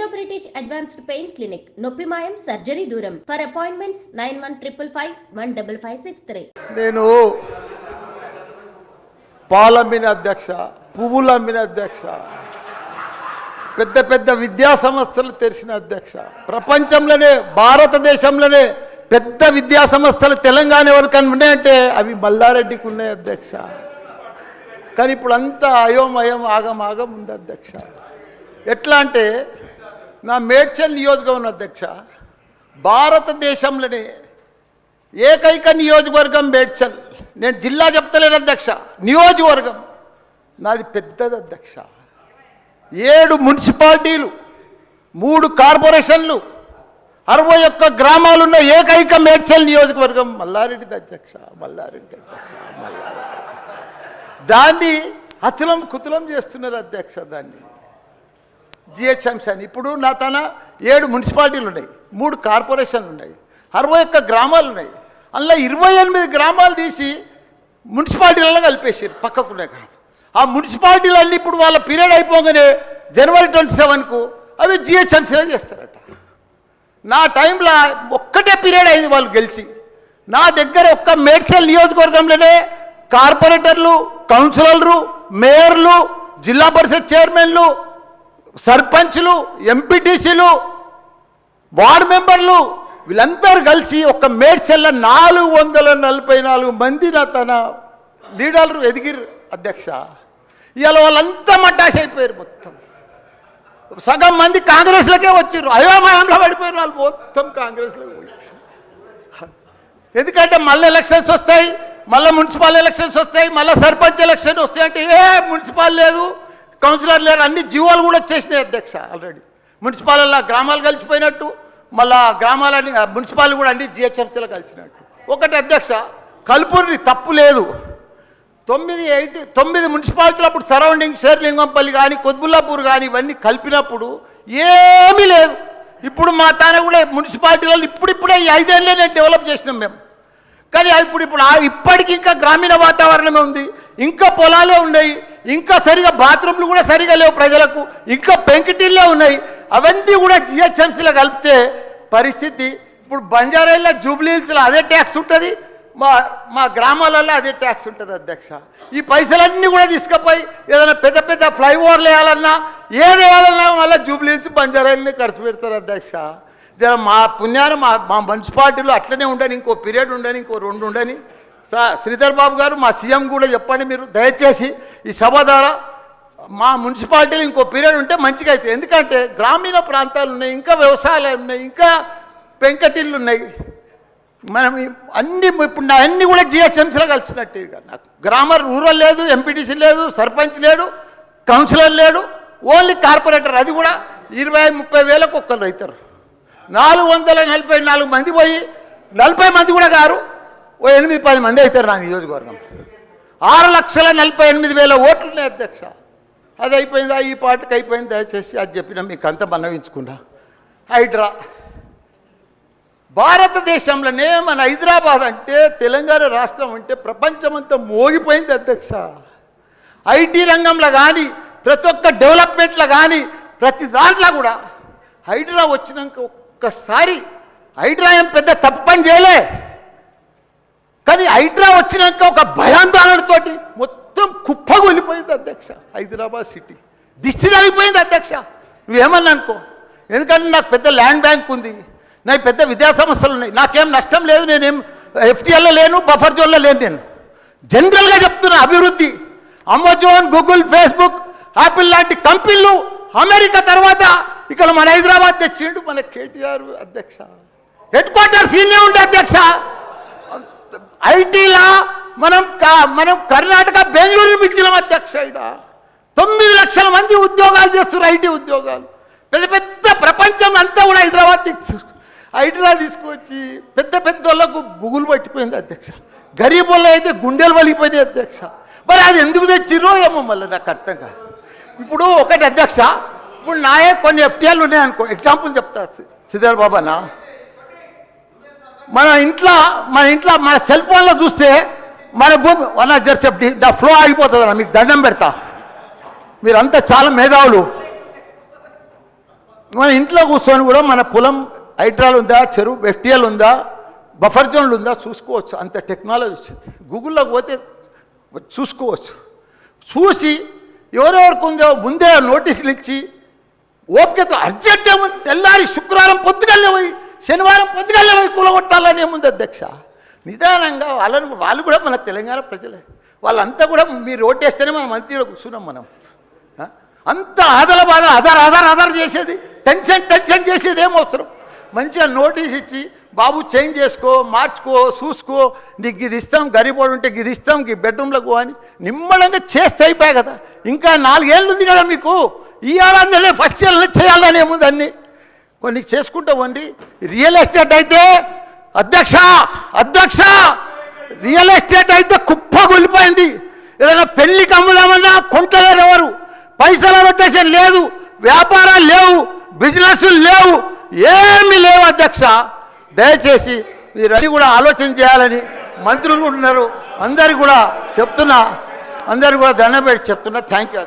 Indo British advanced pain clinic నొప్పిమాయం surgery దూరం for appointments 9155515563. నేను పాలమ్మిన అధ్యక్ష, పువ్వులమ్మిన అధ్యక్ష, పెద్ద పెద్ద విద్యా సంస్థలు తెరిచిన అధ్యక్ష, ప్రపంచంలోనే భారతదేశంలోనే పెద్ద విద్యా సంస్థలు తెలంగాణ ఎవరికైనా ఉన్నాయంటే అవి మల్లారెడ్డికి ఉన్నాయి అధ్యక్ష. కానీ ఇప్పుడు అంతా అయోమయం ఆగం ఉంది అధ్యక్ష. ఎట్లా అంటే నా మేడ్చల్ నియోజకవర్గం అధ్యక్ష, భారతదేశంలోనే ఏకైక నియోజకవర్గం మేడ్చల్. నేను జిల్లా చెప్తలేను అధ్యక్ష, నియోజకవర్గం నాది పెద్దది అధ్యక్ష. 7 మున్సిపాలిటీలు, 3 కార్పొరేషన్లు, 61 గ్రామాలున్న ఏకైక మేడ్చల్ నియోజకవర్గం మల్లారెడ్డిది అధ్యక్ష. మల్లారెడ్డి దాన్ని అతులం కుతులం చేస్తున్నారు అధ్యక్ష. దాన్ని జిహెచ్ఎంసీ అని ఇప్పుడు నా తన 7 మున్సిపాలిటీలు ఉన్నాయి, 3 కార్పొరేషన్లు ఉన్నాయి, 61 గ్రామాలు ఉన్నాయి. అందులో 28 గ్రామాలు తీసి మున్సిపాలిటీలలో కలిపేసారు పక్కకునే గ్రామం. ఆ మున్సిపాలిటీలన్నీ ఇప్పుడు వాళ్ళ పీరియడ్ అయిపోగానే జనవరి 27కు అవి జిహెచ్ఎంసీలో చేస్తారట. నా టైంలో ఒక్కటే పీరియడ్ అయింది వాళ్ళు గెలిచి. నా దగ్గర ఒక్క మేడ్చల్ నియోజకవర్గంలోనే కార్పొరేటర్లు, కౌన్సిలర్లు, మేయర్లు, జిల్లా పరిషత్ చైర్మన్లు, సర్పంచ్లు, ఎంపీటీసీలు, వార్డు మెంబర్లు వీళ్ళందరూ కలిసి ఒక మేడ్చల్ల 444 మంది నా తన లీడర్లు ఎదిగిరు అధ్యక్ష. ఇవాళ వాళ్ళంతా మటాష్ అయిపోయారు. మొత్తం సగం మంది కాంగ్రెస్లకే వచ్చారు. అయోమయంలో పడిపోయారు వాళ్ళు మొత్తం కాంగ్రెస్లోకి పోయి. ఎందుకంటే మళ్ళీ ఎలక్షన్స్ వస్తాయి, మళ్ళీ మున్సిపల్ ఎలక్షన్స్ వస్తాయి, మళ్ళీ సర్పంచ్ ఎలక్షన్ వస్తాయి అంటే ఏ మున్సిపల్ లేదు, కౌన్సిలర్ లేరు, అన్ని జీవోలు కూడా వచ్చేసినాయి అధ్యక్ష. ఆల్రెడీ మున్సిపాలలో గ్రామాలు కలిసిపోయినట్టు, మళ్ళా గ్రామాలని మున్సిపాలిటీ కూడా అన్ని జిహెచ్ఎంసీలో కలిసినట్టు. ఒకటి అధ్యక్ష, కలుపుని తప్పు లేదు. 9 మున్సిపాలిటీలు అప్పుడు సరౌండింగ్ షేర్లింగంపల్లి కానీ కొద్బుల్లాపూర్ కానీ ఇవన్నీ కలిపినప్పుడు ఏమీ లేదు. ఇప్పుడు మా తాన కూడా మున్సిపాలిటీలలో ఇప్పుడిప్పుడే ఈ 5 ఏళ్ళనే డెవలప్ చేసినాం మేము. కానీ ఇప్పుడు ఇప్పటికి ఇంకా గ్రామీణ వాతావరణమే ఉంది, ఇంకా పొలాలే ఉన్నాయి, ఇంకా సరిగా బాత్రూమ్లు కూడా సరిగా లేవు ప్రజలకు, ఇంకా పెంకిటిల్లే ఉన్నాయి. అవన్నీ కూడా జిహెచ్ఎంసీలో కలిపితే పరిస్థితి ఇప్పుడు బంజారాయిల్లో జూబ్లీహిల్స్లో అదే ట్యాక్స్ ఉంటుంది, మా గ్రామాలలో అదే ట్యాక్స్ ఉంటుంది అధ్యక్ష. ఈ పైసలన్నీ కూడా తీసుకుపోయి ఏదైనా పెద్ద పెద్ద ఫ్లైఓవర్లు వేయాలన్నా ఏది వేయాలన్నా మళ్ళీ జూబ్లీహిల్స్ బంజారాయిల్ని ఖర్చు పెడతారు అధ్యక్ష. జర మా పుణ్యాన్ని మా మున్సిపాలిటీలో అట్లనే ఉండని, ఇంకో పీరియడ్ ఉండని, ఇంకో 2 ఉండని. శ్రీధర్ బాబు గారు మా సీఎం కూడా చెప్పండి మీరు దయచేసి ఈ సభ ద్వారా మా మున్సిపాలిటీలు ఇంకో పీరియడ్ ఉంటే మంచిగా అవుతాయి. ఎందుకంటే గ్రామీణ ప్రాంతాలు ఉన్నాయి, ఇంకా వ్యవసాయాలు ఉన్నాయి, ఇంకా పెంకటిళ్ళు ఉన్నాయి. మనం అన్ని ఇప్పుడు నా అన్నీ కూడా జిహెచ్ఎంసీలో కలిసినట్టు. నాకు రూరల్ లేదు, ఎంపీటీసీ లేదు, సర్పంచ్ లేడు, కౌన్సిలర్ లేడు, ఓన్లీ కార్పొరేటర్. అది కూడా 20-30 వేలకు ఒక్కరు అవుతారు. 444 మంది పోయి 40 మంది కూడా గారు 8-10 మంది అవుతారు నా నియోజకవర్గం. 6,48,000 ఓట్లు ఉన్నాయి అధ్యక్ష. అది అయిపోయిందా, ఈ పార్టీకి అయిపోయింది. దయచేసి అది చెప్పినా మీకు అంత మనవించుకున్నా. హైడ్రా భారతదేశంలోనే మన హైదరాబాద్ అంటే, తెలంగాణ రాష్ట్రం అంటే ప్రపంచమంతా మోగిపోయింది అధ్యక్ష. ఐటీ రంగంలో కానీ, ప్రతి ఒక్క డెవలప్మెంట్లో కానీ, ప్రతి దాంట్లో కూడా హైడ్రా వచ్చినాక ఒక్కసారి హైడ్రా ఏం పెద్ద తప్పు పని చేయలే. కానీ హైడ్రా వచ్చినాక ఒక భయాందోళనతో మొత్తం కుప్పగొలిపోయింది అధ్యక్ష. హైదరాబాద్ సిటీ దిష్టి తగిలిపోయింది అధ్యక్ష. నువ్వేమన్నా అనుకో, ఎందుకంటే నాకు పెద్ద ల్యాండ్ బ్యాంక్ ఉంది, నాకు పెద్ద విద్యా సంస్థలు ఉన్నాయి, నాకేం నష్టం లేదు, నేనేం ఎఫ్టీఎల్లో లేను, బఫర్ జోన్లో లేను. నేను జనరల్గా చెప్తున్నా, అభివృద్ధి అమెజాన్, గూగుల్, ఫేస్బుక్, యాపిల్ లాంటి కంపెనీలు అమెరికా తర్వాత ఇక్కడ మన హైదరాబాద్ తెచ్చిండు మన కేటీఆర్ అధ్యక్ష. హెడ్ క్వార్టర్స్ ఈయనే ఉండే అధ్యక్ష. ఐటీలా మనం కర్ణాటక బెంగళూరు మించినాం అధ్యక్ష. 9 లక్షల మంది ఉద్యోగాలు చేస్తున్నారు, ఐటీ ఉద్యోగాలు. పెద్ద పెద్ద ప్రపంచం అంతా కూడా హైడ్రా తీసుకువచ్చి పెద్ద పెద్ద వాళ్ళకు బుగులు పట్టిపోయింది అధ్యక్ష. గరీబ్ వాళ్ళు అయితే గుండెలు వలిగిపోయినాయి అధ్యక్ష. మరి అది ఎందుకు తెచ్చిర్రో ఏమో మళ్ళీ నాకు అర్థం కాదు. ఇప్పుడు ఒకటి అధ్యక్ష, ఇప్పుడు నాయే కొన్ని ఎఫ్టీఎల్ ఉన్నాయనుకో, ఎగ్జాంపుల్ చెప్తా శ్రీధర్ బాబానా. మన ఇంట్లో మన సెల్ ఫోన్లో చూస్తే మన భూమి 1 ద ఫ్లో ఆగిపోతుంది. మీకు దండం పెడతా, మీరంతా చాలా మేధావులు. మన ఇంట్లో కూర్చొని కూడా మన పొలం హైడ్రాల్ ఉందా, చెరువు ఎఫ్టీఎల్ ఉందా, బఫర్ జోన్లు ఉందా చూసుకోవచ్చు. అంత టెక్నాలజీ వచ్చింది. గూగుల్లోకి పోతే చూసుకోవచ్చు. చూసి ఎవరెవరికి ఉందో ముందే నోటీసులు ఇచ్చి ఓపికతో అర్జెంట్ ఏముంది, తెల్లారి శుక్రవారం పొద్దుగల్లే పోయి శనివారం పొద్దుగల్లే పోయి కూలగొట్టాలని ఏముంది అధ్యక్ష. నిదానంగా వాళ్ళు కూడా మన తెలంగాణ ప్రజలే. వాళ్ళంతా కూడా మీరు ఓటేస్తేనే మనం మంత్రిలో కూర్చున్నాం. మనం అంత ఆదల బాధ ఆధార్ చేసేది, టెన్షన్ చేసేది ఏం అవసరం. మంచిగా నోటీస్ ఇచ్చి బాబు చేంజ్ చేసుకో, మార్చుకో, చూసుకో, నీకు ఇది ఇస్తాం, గరీబోడు ఉంటే ఇది ఇస్తాం, ఈ బెడ్రూమ్లకు అని నిమ్మడంగా చేస్తే అయిపోయాయి కదా. ఇంకా 4 ఏళ్ళు ఉంది కదా మీకు. ఈ ఏడాదిలోనే ఫస్ట్ ఇయర్లో చేయాలని ఏముంది అన్ని కొన్ని చేసుకుంటా ఉండి. రియల్ ఎస్టేట్ అయితే అధ్యక్ష రియల్ ఎస్టేట్ అయితే కుప్పగొల్లిపోయింది. ఏదైనా పెళ్లికి అమ్ముదామన్నా కొంటలేరు ఎవరు. పైసల రొటేషన్ లేదు, వ్యాపారాలు లేవు, బిజినెస్లు లేవు, ఏమీ లేవు అధ్యక్ష. దయచేసి మీరు అన్ని కూడా ఆలోచన చేయాలని మంత్రులు ఉన్నారు. అందరికి కూడా చెప్తున్నా, అందరికి కూడా దండం పెట్టి చెప్తున్నా. Thank you.